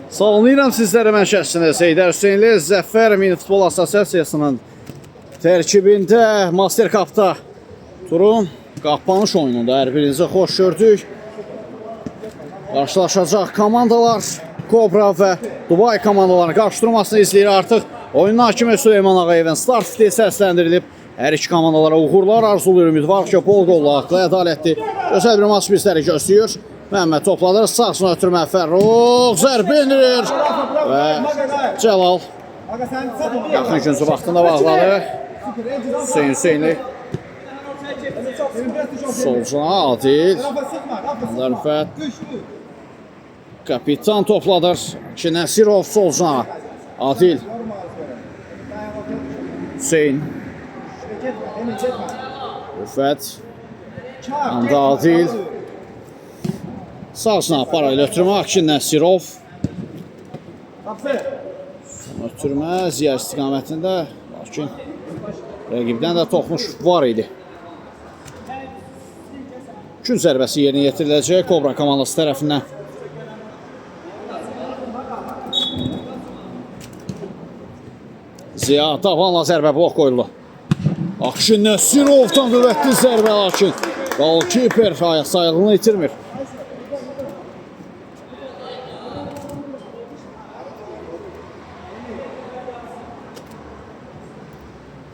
Salamlayıram sizlərə, mən şəxsiniz Heydər Hüseynli. Zəfər Mini Futbol Assosiasiyasının tərkibində Master Cup'da turun qapanış oyununda hər birinizi xoş gördük. Qarşılaşacaq komandalar Kobra və Dubai komandalarının qarşıdurmasını izləyir artıq. Oyunun hakimi Süleyman Ağayevin start fiti səsləndirilib. Hər iki komandalara uğurlar arzuluyor. Ümidvar ki, bol qollu, haqlı, ədalətli, gözəl bir maç bizləri gözləyir. Məhəmməd topladır, sağsına ötürmə Fərruq, zərbə indirir və Cəlal yaxın güncü vaxtında bağladı. Hüseynli solcuna Adil Rüfət kapitan topladır ki, Nəsirov solcuna Adil Hüseyn Rüfət anda Adil sağsına parayla ötürmə Akşin Nəsirov ötürmə Ziya istiqamətində, lakin rəqibdən də toxmuş var idi. Gün zərbəsi yerinə yetiriləcək Kobra komandası tərəfindən. Ziya tavanla zərbə blok qoyuldu. Akşin Nəsirovdan qüvvətli zərbə, lakin qalkiper sayılığını itirmir.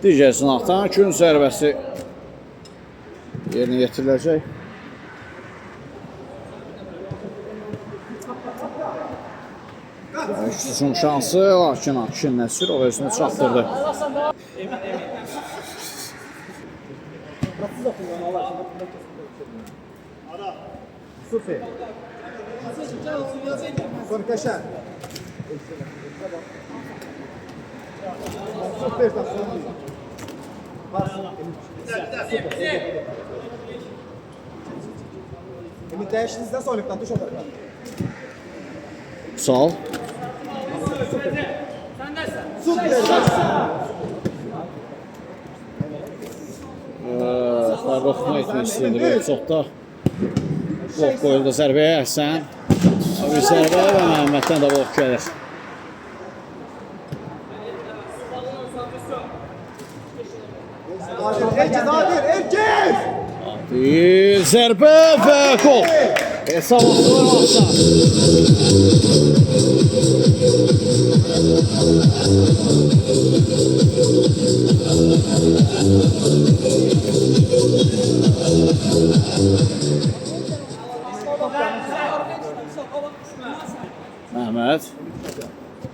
Digər sınaqdan gün zərbəsi yerinə yetiriləcək. Üçlüsün şansı, lakin Akşin Nəsirov özünü çatdırdı. Super. Korkaşan. Super. Emin değişinizden sonra tuş atar. Sağ ol. Fərruqma etmək istəyir. Çox da blok qoyuldu zərbəyə. Əhsən. Bir zərbə və Məhəmməddən də blok gəlir. Adil zərbə və gol. Hesab atılır maçda. Məhəmməd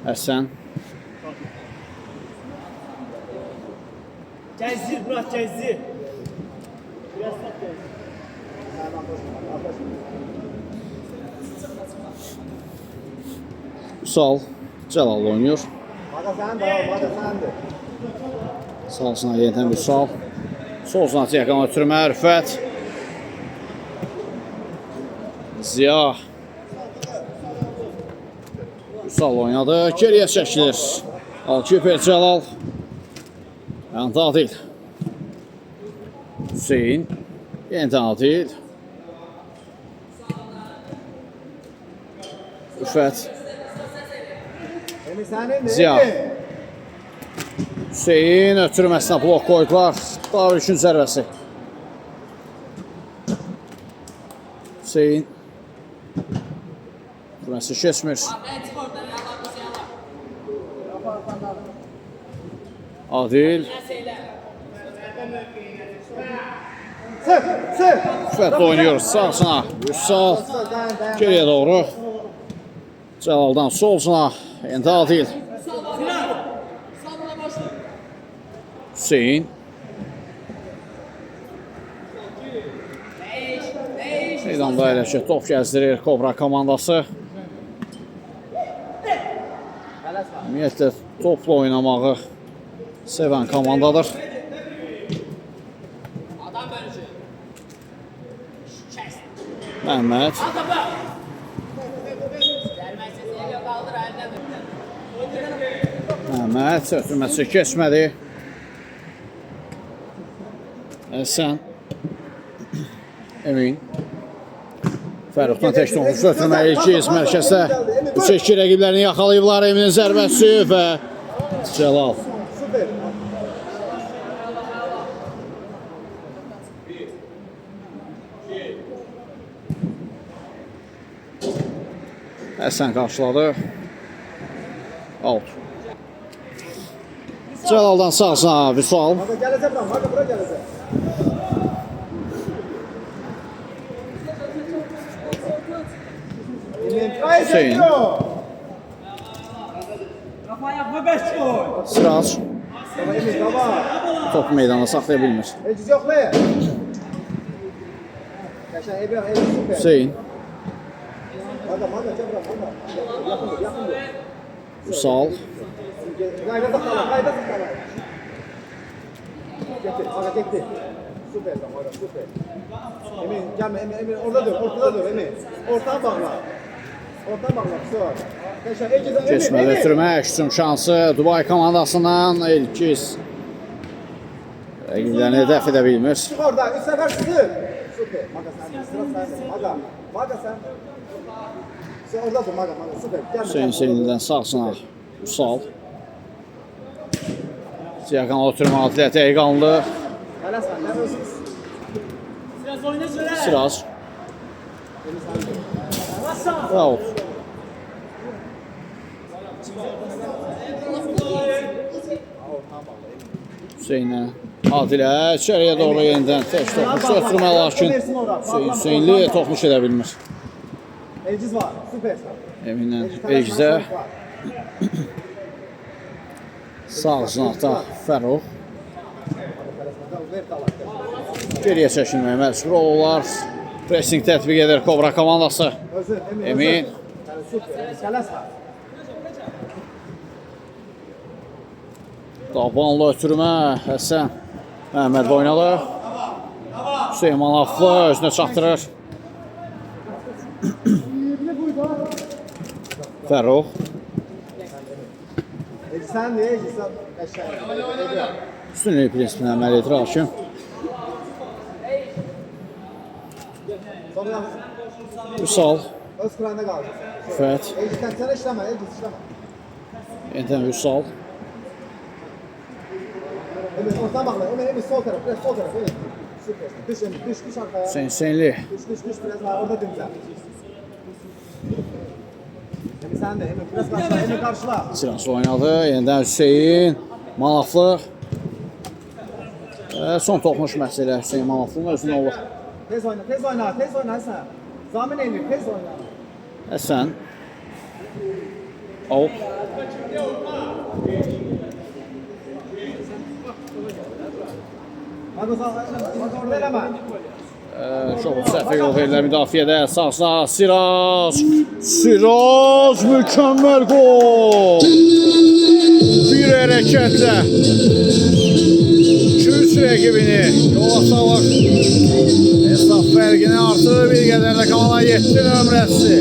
Həsən Gəzdir, bırak gəzdir. Üsal Cəlal oynuyor. Magazendir. Salsına yenidən Üsal. Solsuna yaxın ötürmə Rüfət. Ziya Üsal oynadı. Geriyə çəkilir. Alkiper Cəlal. Yanda Adil. Hüseyn. Yenidən Adil. Rüfət. Ziya. Hüseyn ötürməsinə blok qoydular. Daha üçün zərbəsi. Hüseyn. Burası keçmir. Adil. Rüfət oynuyor sağsına. Üsal. Geriyə doğru. Cəlaldan solsuna. Enti Adil. Hüseyn. Meydanda elə ki, top gəzdirir Kobra komandası. Ümumiyyətlə, topla oynamağı sevən komandadır. Məhəmməd. Məhəmməd ötürməsi keçmədi. Əhsən. Emin. Fərruxdan tək toxuş ötürmə Elgiz mərkəzdə 3-2 rəqiblərini yaxalayıblar. Eminin zərbəsi və Cəlal. Süper. Həsən qarşıladı. Out. Cəlaldan sağsına Vüsal. Maga gələcək lan, Maga bura gələcək. Hüseyin. Sıraç. Tamam, Emin, tamam. Topu meydana saxlaya bilmir. Elgiz yoxla. Qəşəng, Emin, süper. Hüseyin. Maga, gəl bura, Maga. Yaxındır. Vüsal. Qayda saxla. Getir, Maga getdi. Süper, Maga, süper. Emin, gəlmə, Emin, ortada dur, Emin. Ortadan bağla. Ortadan bağla, sonra. Qəşəng, Elgiz, Emin. Keçmədə ötürmək üçün şansı Dubai komandasından Elgiz. Rəqiblərini dəf edə bilmir. Çıx orada, 3 səfər çıxır. Süper, Maga səndə, sıra səndə. Maga sən. Sen orada dur, Maga, süper. Gəlmə. Hüseyin Hüseynindən sağsına Vüsal. Ziyakan oturma atletə Eyqanlı. Tələsmə, nə özünüz? Sıraç. Out. Hüseyinə. Adilə içəriyə doğru yenidən tək toxmuş ötürmə lakin Hüseynli toxmuş edə bilmir. Elgiz var, süpersən. Eminlə Elgizə. Sağ cinahda Fərrux. Geriyə çəkilməyə məcbur olurlar. Pressing tətbiq edir Kobra komandası. Emin. Süper, tələsmə. Dabanlı ötürmə Həsən Məhəmməd oynadı. Hüseyin Manaflı özünə çatdırır. Fərrux. Elgiz səndir, Elgiz sən. Qəşəng. Üstünlük prinsipinə əməl edir hakim. Sonra Vüsal. öz kıranda qaldı. Rüfət. Elgiz sən işləmə, Elgiz işləmə. Yenidən Vüsal. Emin, ortadan bağla, Emin, sol tərəf, biraz sol tərəf, Emin. Süpersən. Düş, Emin, düş arkaya. Hüseyin Hüseynli. Düş, biraz daha, orada dümcə. Emin sən də, Emin, biraz qarşıla, Emin qarşıla. Silahsı oynadı. Yenidən Hüseyin. Manaflı. Son toxmuş məsələ Hüseyin Manaflının özünə olur. Tez oyna Həsən. Zamin Emir, tez oyna. Həsən. Out. Maga orada eləmə. Çox səhvə yol verirlər müdafiədə. Sağsa Sirac. Sirac mükəmməl gol. Bir hərəkətlə 2-3 rəqibini yola salır. Hesab fərqini artırır bir qədər də Kamala 7 nömrəsi.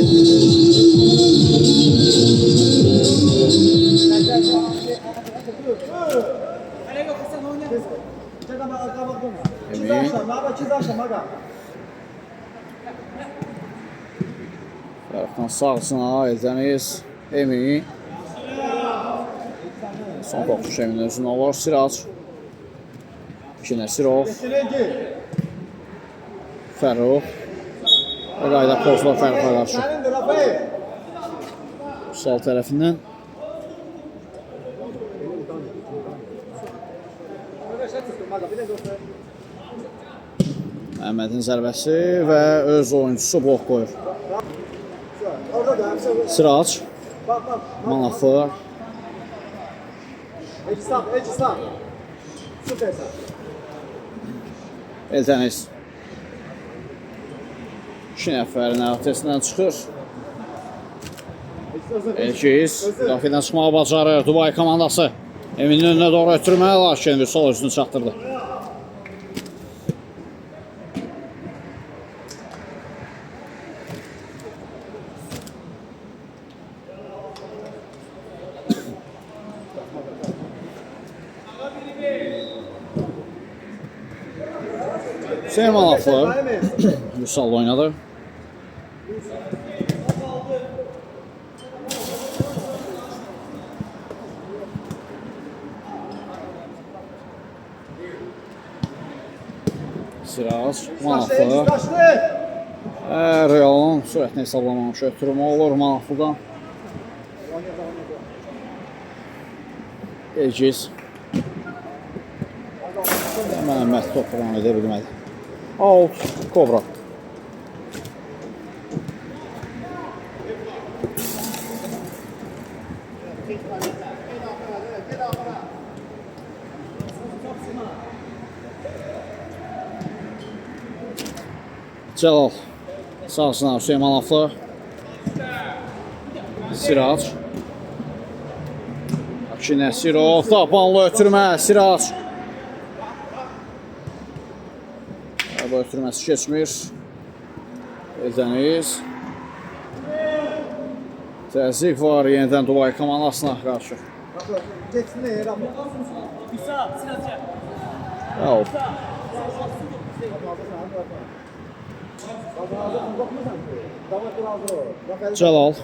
Tərəfdən sağsına Eldəniz, Emin. Son toxuş Emin özünə olur. Sirac. İki Nəsirov. Fərrux. Və qayda pozlar Fərruxa qarşı. Sağ tərəfindən. Məhəmmədin zərbəsi və öz oyuncusu blok qoyur. Sırac. Manaflı. Eldəniz. 2 nəfərin əhatəsindən çıxır. Elgiz müdafiədən çıxmağı bacarır Dubai komandası. Eminin önünə doğru ötürməyə lakin Vüsal özünü çatdırdı. Hüseyin Manaflı Vüsal oynadı. Sirac, Qaçdı, Manaflı. Eciz qaçdı. Realın sürətini hesablamamış ötürümü olur Manaflıdan. Eciz. Məhəmməd topuğunu edə bilmədi. Out, Kobra. Cəlal. Sağsına Hüseyin Manaflı. Sirac. Akşi Nəsirov. Tapanlı ötürmə. Sirac. Bu ötürməsi keçmir. Eldəniz. Təzyiq var yenidən Dubai komandasına qarşı. Geçsin ne Rafa? Out. Cəlal.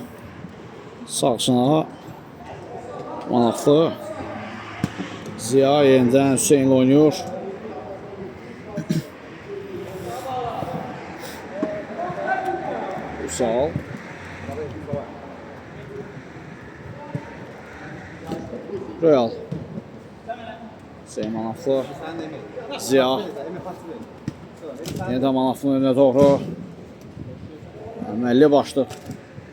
Sağsına Manaflı. Ziya yenidən Hüseynlə oynayır. Üsal. Real. Hüseyin Manaflı. Ziya. Yenidən Manaflının önünə doğru. Əməlli başlı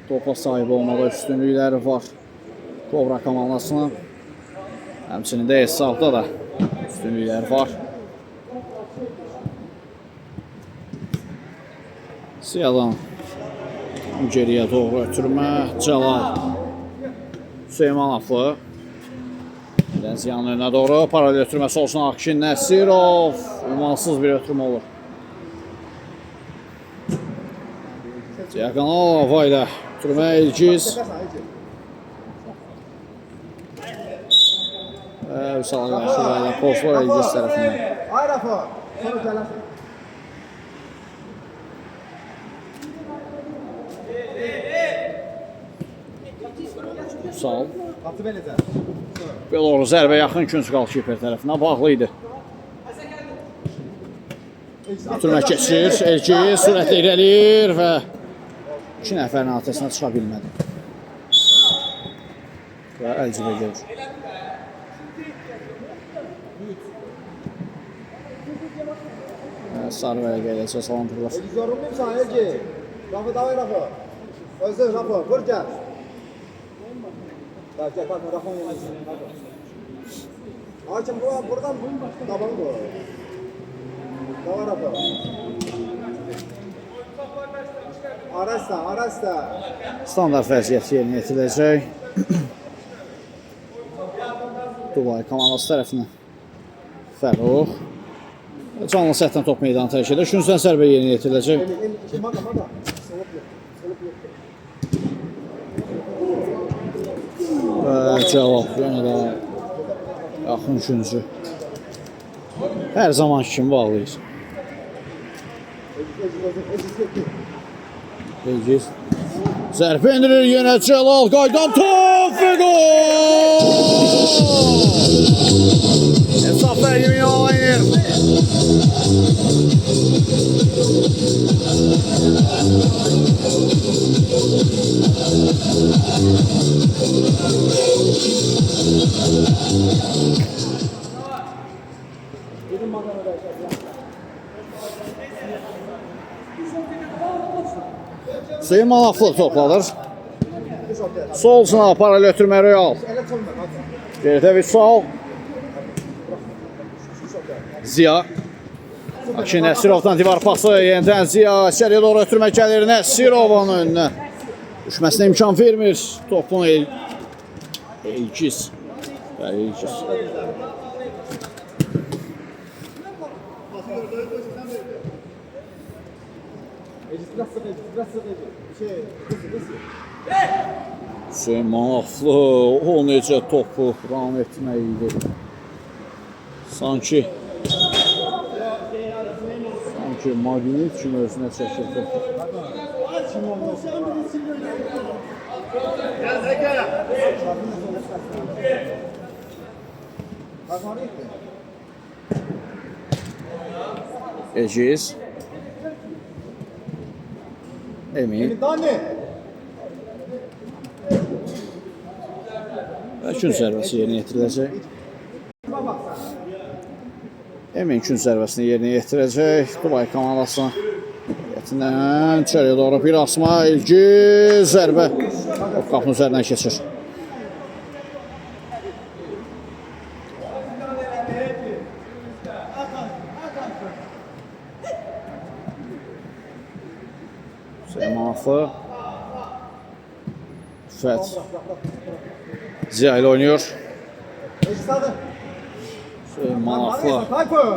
topa sahib olmada üstünlükləri var Kobra komandasının. Həmçinin də hesabda da üstünlükləri var. Ziyadan geriyə doğru ötürmə. Cəlal. Hüseyin Manaflı. Ziyanın önünə doğru paralel ötürməsi olsun Akşin Nəsirov. Umansız bir ötürmə olur. Diagonal ilə ötürmə Elgiz. Vüsal qarşı ilə Pozlar Elgiz tərəfindən. Ay Rafa, sonra gələrsən. Vüsal. Atı beləcə. Beloru zərbə yaxın künc qalkiper tərəfinə bağlı idi. Ötürmə keçir. Elgiz sürətlə irəliyir və 2 nəfərin arasına çıxa bilmədi. Və Əlcibə görür. Sarı vərəqə ilə cəzalandırırlar. Elgiz yorulmayımsan Elgiz. Rafa davay Rafa. Özür Rafa, vur gəl. Gel bakma Rafa'nın yanına. Açın buradan tabanı koy. Davay Rafa. Arasta. Standart vəziyyət yerinə yetiləcək. Dubai komandası tərəfindən Fərruh. Canlı səhvdən top meydanı tərk edir. Üçüncüdən zərbə yerinə yetiləcək. Cavab yenə də yaxın üçüncü. Hər zaman kimi bağlıyız. Elgiz. Zərbə endirir yenə Cəlal. Qaydan top və gol! Hesab vergimi olayır. Hüseyin Manaflı topladır. Sol sınav paralel ötürmə Real. Geridə Vüsal. Ziya. Akşin Nəsirovdan divar pası. Yenidən Ziya. İçəriyə doğru ötürmə gəlir Nəsirovun önünə. Düşməsinə imkan vermir. Topun Elgiz. Elgiz. Hüseyin Manaflı o necə topu ram etməkdir. Sanki maqnit kimi özünə çəkirdi. Eciz. Emin. Emin daha ne? Və üçün zərbəsi yerinə yetiriləcək. Bak sen. Emin üçün zərbəsini yerinə yetirəcək. Dubay komandası. Yetindən içəriyə doğru bir asma. İlgi zərbə. Qapının üzərindən keçir. Süleymanlı. Fət. Ziya ile oynuyor. Eci sağda. Süleymanlı. Tayfun.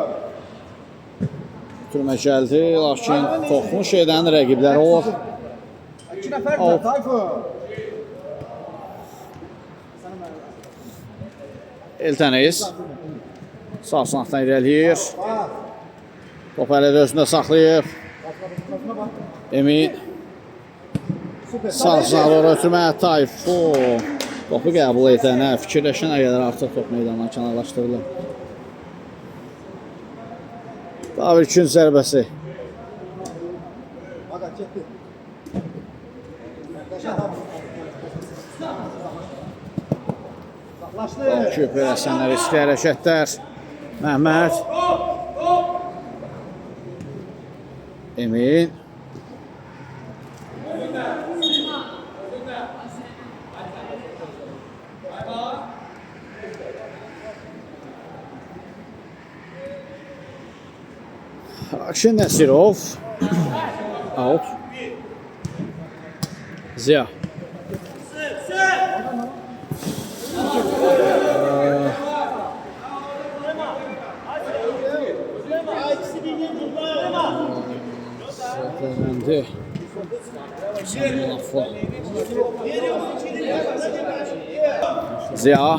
Türmə gəldi, lakin toxunu şeydən rəqibləri olur. 2 nəfər var Tayfun. Eltəniz. Sağ sınaqdan irəliyir. Top hələ də özündə saxlayıb. Emin. Sağ sınaq doğru ötürmə Tayfun. Topu qəbul edənə, fikirləşənə qədər artıq top meydandan kənarlaşdırılır. Daha bir üçün zərbəsi. Aga çekti. Saklaştı. Küp eləsənlər, riskli hərəkətlər. Məhməd. Emin. Akşin Nəsirov. Out. Ziya. Səhvləndi. Ziya.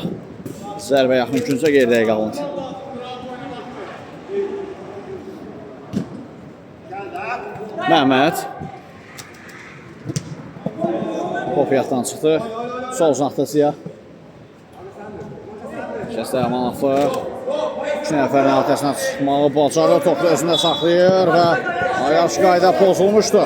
Zərbə yaxın küncə geriyə qalındı. Məhməd. Top yatdan çıxdı. Sol uzaqda Ziya. Şəstə Yamanaflı. 2 nəfərin arxasına çıxmağı bacarır. Topu özündə saxlayır və yarış qayda pozulmuşdu.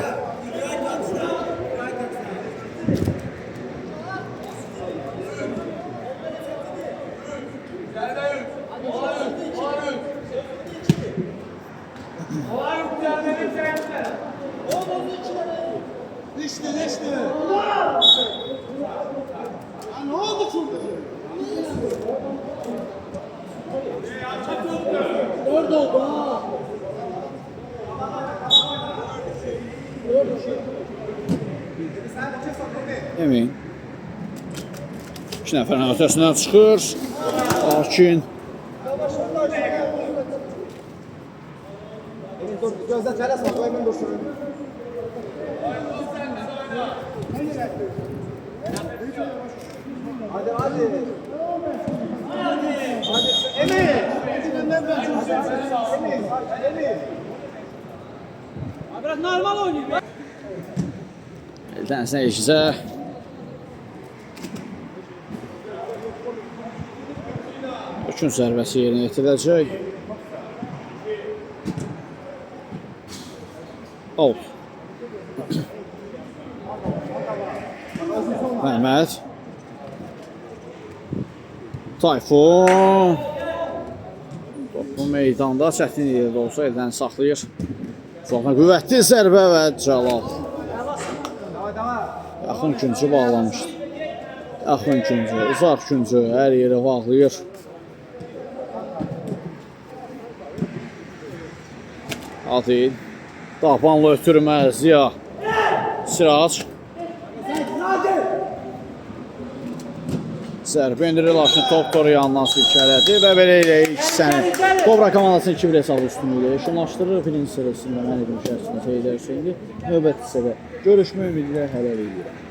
Düştü. Ne oldu şurada? Orada oldu ha. Emin. 2 nəfərin ötəsindən çıxır. Lakin Emin dur, gözlə tələsmə, o Emin dursun. Hadi. Hadi Emin. Emin. Biraz normal oynayın. eldən Ecizə. Üçün zərbəsi yerinə yetiriləcək. Out. Məhməd. Tayfun. Topu meydanda çətin yerdə olsa eldən saxlayır. Sonra qüvvətli zərbə və Cəlal. Yaxın küncü bağlamışdı. Yaxın küncü, uzaq küncü hər yerə bağlayır. Adil. Dapanlı ötürmə Ziya. Sirac. Zərbə indirir, lakin top toru yandan silkələdi və belə ilə ikisini Kobra komandasının 2-1 hesabı üstünlüyü ilə yekunlaşdırır. Birinci sırasında mən edim şəxsində Heydər Hüseyinli. Növbəti hissədə görüşmək ümidi ilə hələlik edirəm.